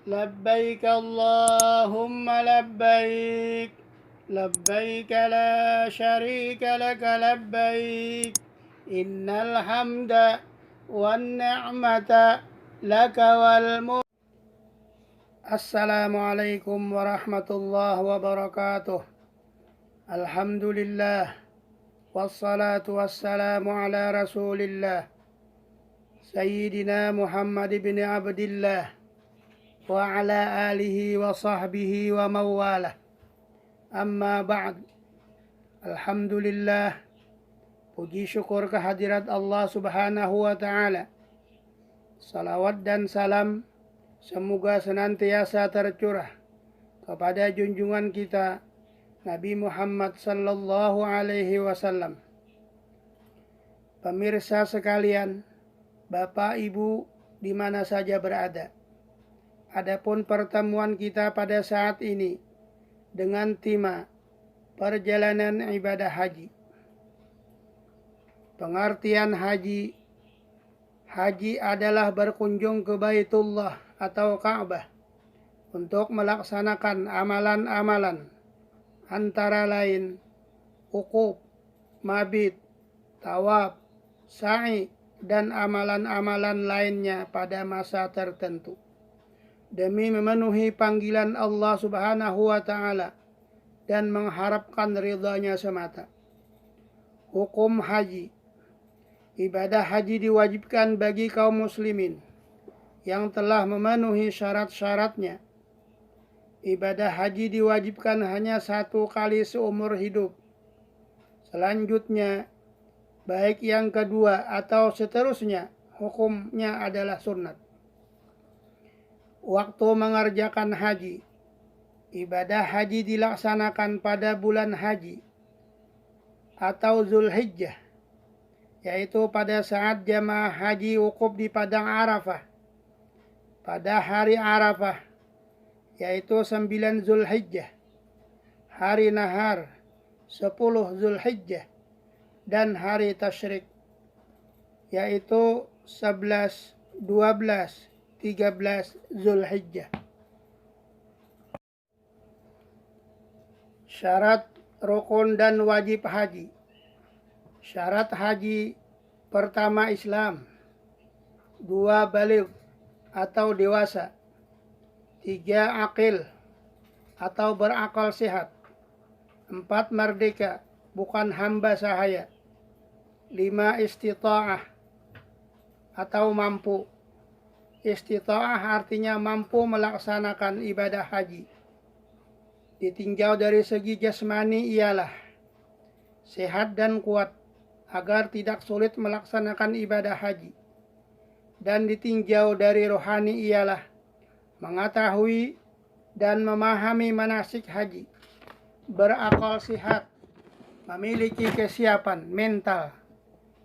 لبيك اللهم لبيك لبيك لا شريك لك لبيك إن الحمد والنعمة لك والملك. Assalamualaikum warahmatullahi wabarakatuh. Alhamdulillah wassalatu wassalamu ala rasulillah Sayyidina Muhammad bin Abdillah wa ala alihi wa sahbihi wa mawalah. Amma ba'd. Alhamdulillah, puji syukur kehadirat Allah subhanahu wa ta'ala. Salawat dan salam semoga senantiasa tercurah kepada junjungan kita Nabi Muhammad sallallahu alaihi wasallam. Pemirsa sekalian, Bapak Ibu di mana saja berada. Adapun pertemuan kita pada saat ini dengan tema perjalanan ibadah haji. Pengertian haji adalah berkunjung ke Baitullah atau Ka'bah untuk melaksanakan amalan-amalan antara lain wukuf, mabit, tawaf, sa'i, dan amalan-amalan lainnya pada masa tertentu demi memenuhi panggilan Allah subhanahu wa ta'ala dan mengharapkan ridhanya semata. Hukum haji. Ibadah haji diwajibkan bagi kaum muslimin yang telah memenuhi syarat-syaratnya. Ibadah haji diwajibkan hanya 1 kali seumur hidup. Selanjutnya, baik yang kedua atau seterusnya, hukumnya adalah sunnat. Waktu mengerjakan haji. Ibadah haji dilaksanakan pada bulan haji atau Zulhijjah, yaitu pada saat jamaah haji wukuf di padang Arafah pada hari Arafah, yaitu 9 Zulhijjah, hari nahar 10 Zulhijjah, dan hari tasyrik, yaitu 11, 12, 13 Zulhijjah. Syarat, rukun, dan wajib haji. Syarat haji: pertama Islam, 2 baligh atau dewasa, 3 aqil atau berakal sehat, 4 merdeka bukan hamba sahaya, 5 istita'ah atau mampu. Istita'ah artinya mampu melaksanakan ibadah haji. Ditinjau dari segi jasmani ialah sehat dan kuat agar tidak sulit melaksanakan ibadah haji. Dan ditinjau dari rohani ialah mengetahui dan memahami manasik haji, berakal sehat, memiliki kesiapan mental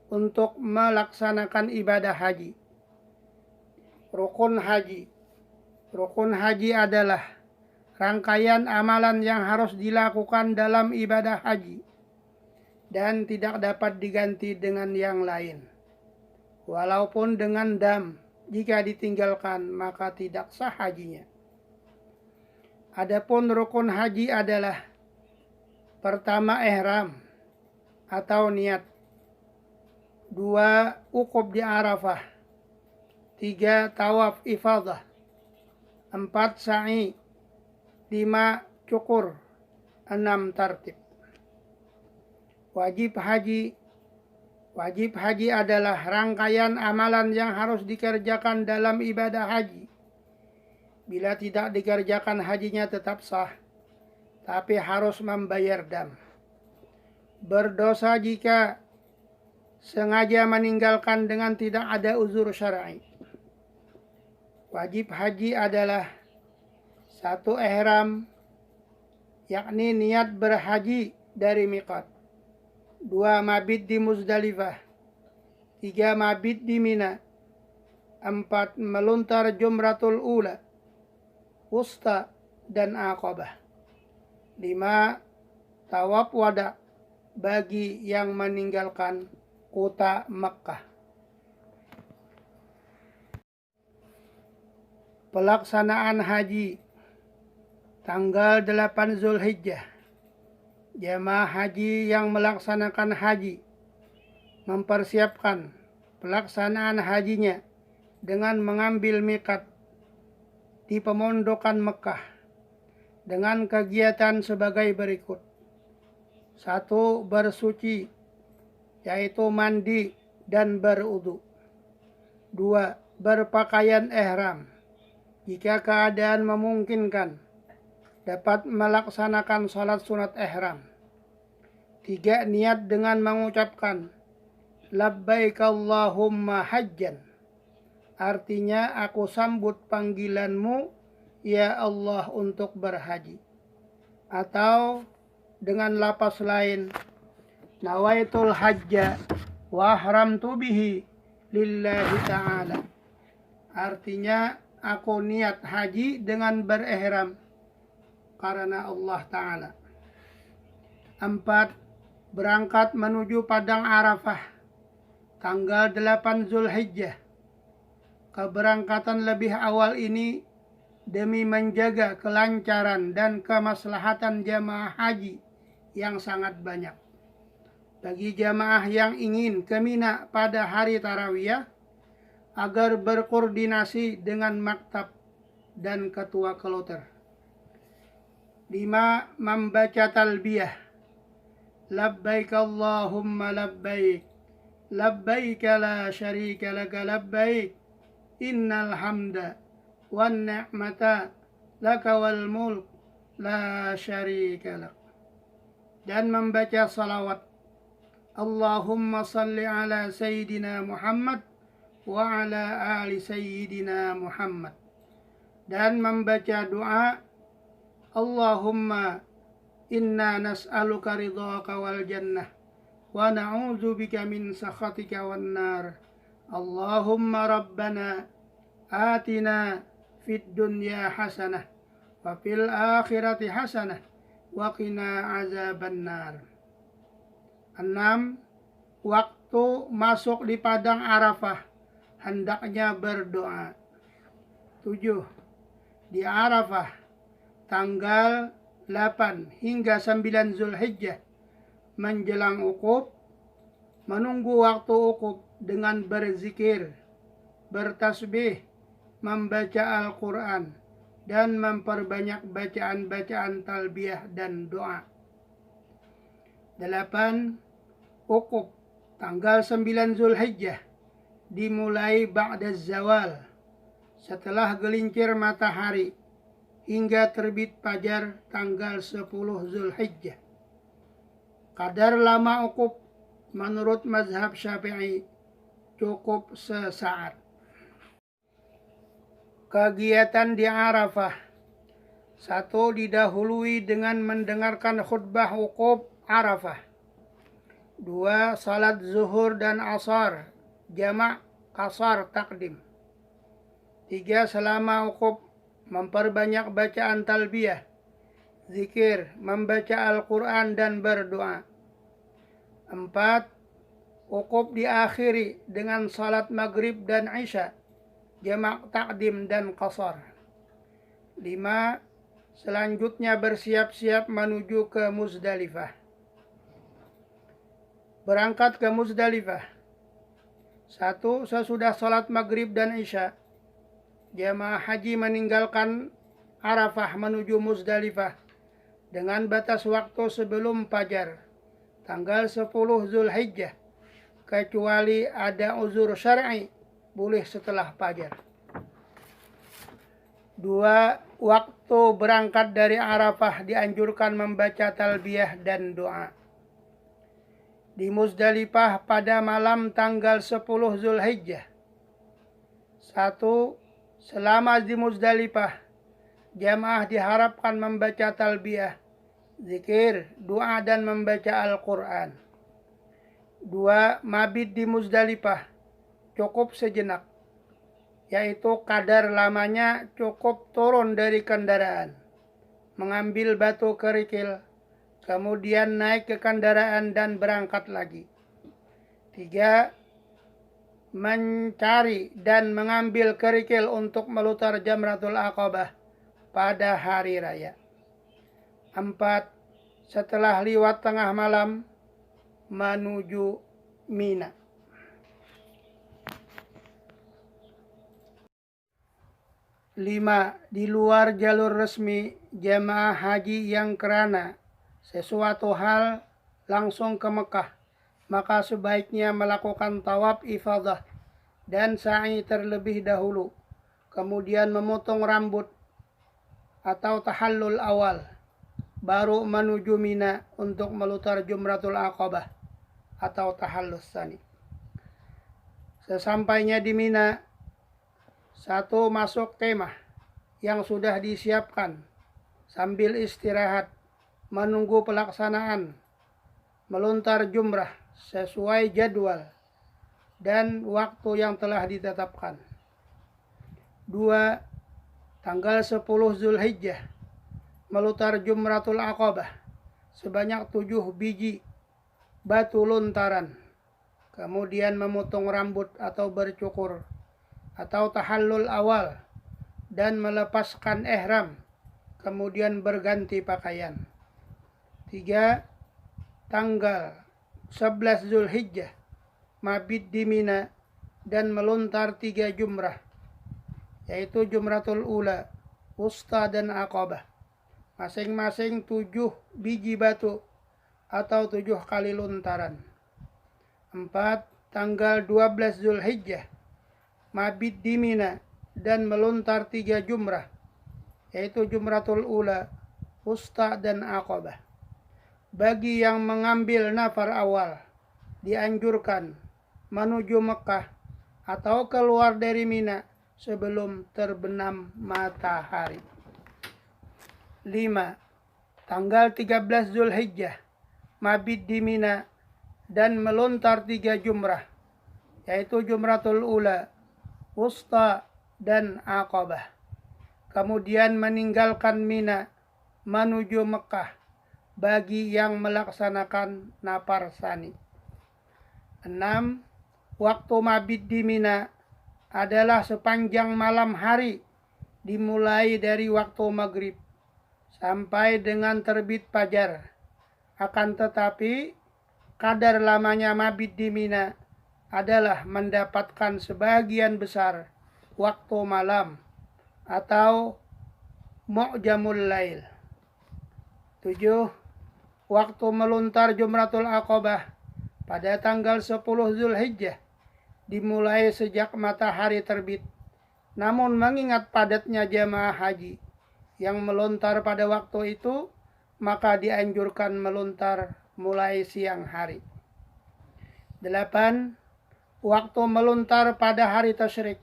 untuk melaksanakan ibadah haji. Rukun haji. Rukun haji adalah rangkaian amalan yang harus dilakukan dalam ibadah haji dan tidak dapat diganti dengan yang lain. Walaupun dengan dam, jika ditinggalkan maka tidak sah hajinya. Adapun rukun haji adalah pertama ihram atau niat, 2 wukuf di Arafah, 3 tawaf ifadah, 4 sa'i, 5 cukur, 6 tartib. Wajib haji. Wajib haji adalah rangkaian amalan yang harus dikerjakan dalam ibadah haji. Bila tidak dikerjakan hajinya tetap sah, tapi harus membayar dam. Berdosa jika sengaja meninggalkan dengan tidak ada uzur syar'i. Wajib haji adalah 1 ihram, yakni niat berhaji dari miqat, 2 mabit di Muzdalifah, 3 mabit di Mina, 4 melontar jumratul ula, wusta, dan aqabah, 5 tawaf wada bagi yang meninggalkan kota Makkah. Pelaksanaan haji tanggal 8 Zulhijjah. Jemaah haji yang melaksanakan haji mempersiapkan pelaksanaan hajinya dengan mengambil miqat di pemondokan Mekah dengan kegiatan sebagai berikut. 1. Bersuci, yaitu mandi dan berwudu. 2. Berpakaian ihram, jika keadaan memungkinkan dapat melaksanakan salat sunat ihram. 3. Niat dengan mengucapkan labbaik Allahumma hajjan, artinya aku sambut panggilanmu ya Allah untuk berhaji. Atau dengan lapas lain, nawaitul hajja wa haramtu bihi lillahi ta'ala, artinya aku niat haji dengan berihram karena Allah Ta'ala. 4. Berangkat menuju Padang Arafah tanggal 8 Zulhijjah. Keberangkatan lebih awal ini demi menjaga kelancaran dan kemaslahatan jamaah haji yang sangat banyak. Bagi jamaah yang ingin ke Mina pada hari tarawiyah, agar berkoordinasi dengan maktab dan ketua kloter. 5. Membaca talbiyah. Labbaik Allahumma labbaik, labbaik la syarika laka labbaik, innal hamda wan ni'mata laka wal mulk la syarika lak. Dan membaca salawat Allahumma salli ala Sayyidina Muhammad wa ala ali Sayyidina Muhammad. Dan membaca doa Allahumma inna nas'aluka ridhaka wal jannah wa na'udzu bika min sakhatika wan nar. Allahumma rabbana atina fid dunya hasanah wa fil akhirati hasanah wa qina azaban nar. 6. Waktu masuk di Padang Arafah hendaknya berdoa. 7. Di Arafah tanggal 8 hingga 9 Zulhijjah menjelang ukuf, menunggu waktu ukuf dengan berzikir, bertasbih, membaca Al-Quran, dan memperbanyak bacaan-bacaan talbiyah dan doa. 8. Ukuf tanggal 9 Zulhijjah dimulai ba'da zawal, setelah gelincir matahari, hingga terbit fajar tanggal 10 Zulhijjah. Kadar lama ukuf menurut mazhab Syafi'i cukup sesaat. Kegiatan di Arafah. 1. Didahului dengan mendengarkan khutbah ukuf Arafah. 2. Salat zuhur dan asar jamak qasar takdim. 3. Selama ukuf memperbanyak bacaan talbiyah, zikir, membaca Al-Quran dan berdoa. 4. Ukuf diakhiri dengan salat maghrib dan isya jamak takdim dan qasar. 5. Selanjutnya bersiap-siap menuju ke Muzdalifah. Berangkat ke Muzdalifah. 1. Sesudah salat maghrib dan isya, jamaah haji meninggalkan Arafah menuju Muzdalifah dengan batas waktu sebelum fajar tanggal 10 Zulhijjah, kecuali ada uzur syar'i, boleh setelah fajar. 2. Waktu berangkat dari Arafah dianjurkan membaca talbiyah dan doa. Di Muzdalifah pada malam tanggal 10 Zulhijjah. 1. Selama di Muzdalifah, jamaah diharapkan membaca talbiyah, zikir, doa, dan membaca Al-Quran. 2. Mabit di Muzdalifah cukup sejenak, yaitu kadar lamanya cukup turun dari kendaraan, mengambil batu kerikil, kemudian naik ke kendaraan dan berangkat lagi. 3. mencari dan mengambil kerikil untuk melutar Jamratul Aqabah pada hari raya. 4. Setelah liwat tengah malam menuju Mina. 5. Di luar jalur resmi jemaah haji yang kerana sesuatu hal langsung ke Mekah, maka sebaiknya melakukan tawaf ifadah dan sa'i terlebih dahulu, kemudian memotong rambut atau tahallul awal, baru menuju Mina untuk melutar Jumratul Aqabah atau tahallus tsani. Sesampainya di Mina, 1. Masuk kemah yang sudah disiapkan sambil istirahat menunggu pelaksanaan melontar jumrah sesuai jadwal dan waktu yang telah ditetapkan. 2. Tanggal 10 Zulhijjah melutar Jumratul Aqabah sebanyak 7 biji batu lontaran, kemudian memotong rambut atau bercukur atau tahallul awal dan melepaskan ihram, kemudian berganti pakaian. 3. Tanggal 11 Zulhijjah mabit di Mina dan melontar 3 jumrah, yaitu Jumratul Ula, Wusta dan Aqabah, masing-masing 7 biji batu atau 7 kali lontaran. 4. Tanggal 12 Zulhijjah mabit di Mina dan melontar 3 jumrah, yaitu Jumratul Ula, Wusta dan Aqabah. Bagi yang mengambil nafar awal, dianjurkan menuju Mekah atau keluar dari Mina sebelum terbenam matahari. 5. Tanggal 13 Zulhijjah mabit di Mina dan melontar 3 jumrah, yaitu Jumratul Ula, Wusta dan Aqabah. Kemudian meninggalkan Mina menuju Mekah bagi yang melaksanakan nafar tsani. 6. Waktu mabit di Mina adalah sepanjang malam hari, dimulai dari waktu maghrib sampai dengan terbit fajar. Akan tetapi kadar lamanya mabit di Mina adalah mendapatkan sebagian besar waktu malam atau mu'jamul lail. 7. Waktu melontar Jumratul Aqabah pada tanggal 10 Zulhijjah dimulai sejak matahari terbit. Namun mengingat padatnya jemaah haji yang melontar pada waktu itu, maka dianjurkan melontar mulai siang hari. 8. Waktu melontar pada hari tasyrik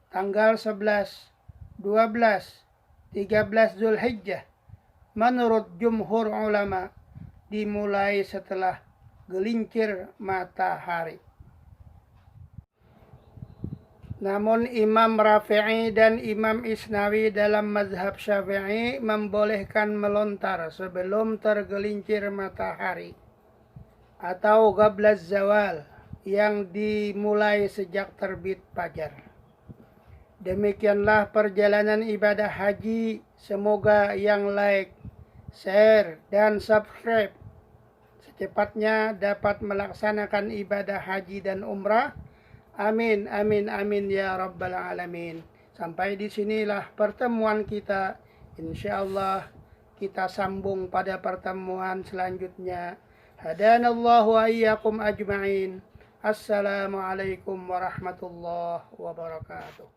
tanggal 11, 12, 13 Zulhijjah menurut jumhur ulama dimulai setelah gelincir matahari. Namun Imam Rafi'i dan Imam Isnawi dalam mazhab Syafi'i membolehkan melontar sebelum tergelincir matahari atau qablaz zawal yang dimulai sejak terbit fajar. Demikianlah perjalanan ibadah haji. Semoga yang like, share, dan subscribe secepatnya dapat melaksanakan ibadah haji dan umrah. Amin, amin, amin ya rabbal alamin. Sampai di sinilah pertemuan kita. Insyaallah kita sambung pada pertemuan selanjutnya. Hadanallahu wa iyyakum ajma'in. Assalamualaikum warahmatullahi wabarakatuh.